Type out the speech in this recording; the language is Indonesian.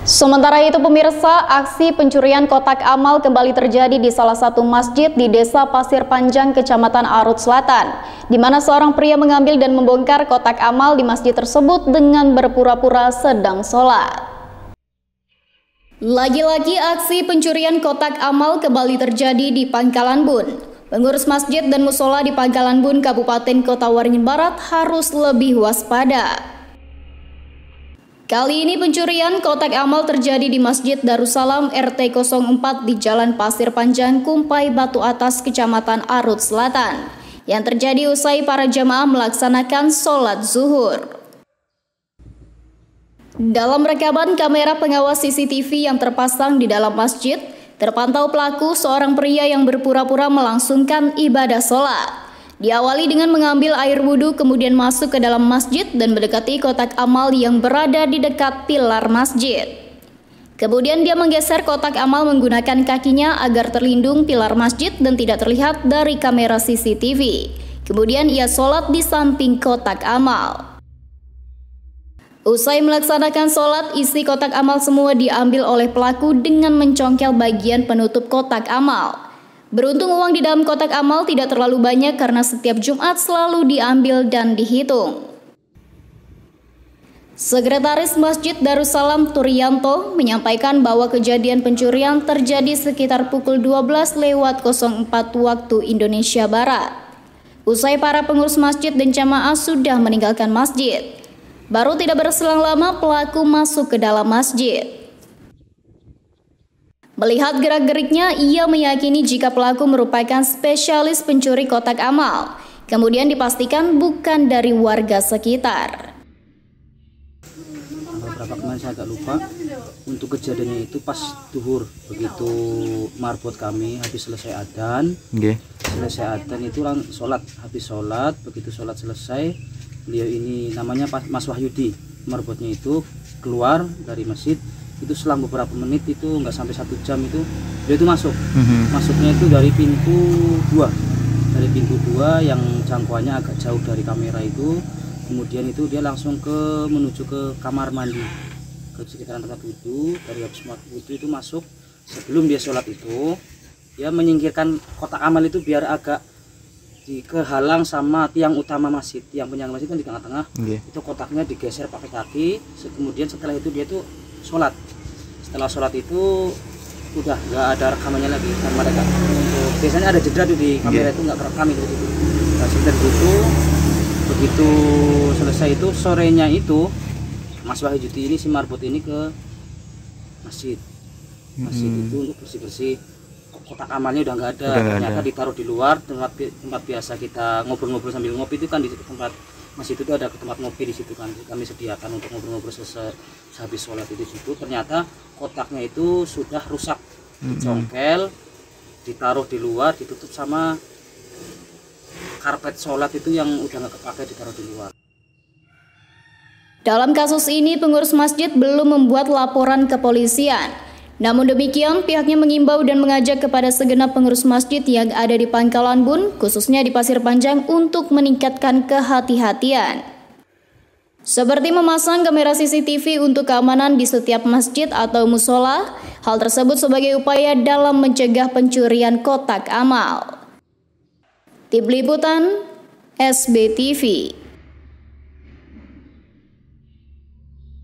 Sementara itu pemirsa, aksi pencurian kotak amal kembali terjadi di salah satu masjid di Desa Pasir Panjang, Kecamatan Arut Selatan, di mana seorang pria mengambil dan membongkar kotak amal di masjid tersebut dengan berpura-pura sedang sholat. Lagi-lagi aksi pencurian kotak amal kembali terjadi di Pangkalan Bun. Pengurus masjid dan musola di Pangkalan Bun, Kabupaten Kota Waringin Barat harus lebih waspada. Kali ini pencurian kotak amal terjadi di Masjid Darussalam RT 04 di Jalan Pasir Panjang, Kumpai Batu Atas, Kecamatan Arut Selatan, yang terjadi usai para jamaah melaksanakan sholat zuhur. Dalam rekaman kamera pengawas CCTV yang terpasang di dalam masjid, terpantau pelaku seorang pria yang berpura-pura melangsungkan ibadah sholat. Diawali dengan mengambil air wudhu, kemudian masuk ke dalam masjid dan mendekati kotak amal yang berada di dekat pilar masjid. Kemudian dia menggeser kotak amal menggunakan kakinya agar terlindung pilar masjid dan tidak terlihat dari kamera CCTV. Kemudian ia sholat di samping kotak amal. Usai melaksanakan sholat, isi kotak amal semua diambil oleh pelaku dengan mencongkel bagian penutup kotak amal. Beruntung uang di dalam kotak amal tidak terlalu banyak karena setiap Jumat selalu diambil dan dihitung. Sekretaris Masjid Darussalam Turianto menyampaikan bahwa kejadian pencurian terjadi sekitar pukul 12:04 waktu Indonesia Barat. Usai para pengurus masjid dan jamaah sudah meninggalkan masjid, baru tidak berselang lama pelaku masuk ke dalam masjid. Melihat gerak-geriknya, ia meyakini jika pelaku merupakan spesialis pencuri kotak amal. Kemudian dipastikan bukan dari warga sekitar. Beberapa kemarin saya agak lupa. Untuk kejadiannya itu pas duhur, begitu marbot kami habis selesai adzan. Selesai adzan itu orang sholat, habis sholat, begitu sholat selesai, beliau ini namanya Mas Wahyudi, marbotnya itu keluar dari masjid. Itu selang beberapa menit, itu nggak sampai 1 jam itu dia itu masuk. Masuknya itu dari pintu 2, yang jangkauannya agak jauh dari kamera itu. Kemudian itu dia langsung menuju ke kamar mandi, ke sekitaran tempat wudhu. Dari habis wudhu itu masuk, sebelum dia sholat itu dia menyingkirkan kotak amal itu biar agak kehalang sama tiang utama masjid. Tiang penyangga masjid kan di tengah-tengah. Itu kotaknya digeser pakai kaki. Kemudian setelah itu dia tuh sholat. Setelah sholat itu udah nggak ada rekamannya lagi kan mereka. Biasanya ada jeda tuh di kamera itu nggak kerekam itu. Nah, seperti itu, begitu selesai itu sorenya itu Mas Wahyudi ini si marbot ini ke masjid. Masjid itu untuk bersih-bersih. Kotak amalnya udah nggak ada. Ternyata ditaruh di luar tempat biasa kita ngobrol-ngobrol sambil ngopi itu kan di tempat masjid itu ada tempat ngopi di situ kan, kami sediakan untuk ngobrol-ngobrol habis sholat itu situ. Ternyata kotaknya itu sudah rusak, dicongkel, ditaruh di luar, ditutup sama karpet sholat itu yang udah nggak kepakai, ditaruh di luar. Dalam kasus ini pengurus masjid belum membuat laporan ke polisian. Namun demikian, pihaknya mengimbau dan mengajak kepada segenap pengurus masjid yang ada di Pangkalan Bun, khususnya di Pasir Panjang, untuk meningkatkan kehati-hatian. Seperti memasang kamera CCTV untuk keamanan di setiap masjid atau musola, hal tersebut sebagai upaya dalam mencegah pencurian kotak amal. Tim Liputan SBTV.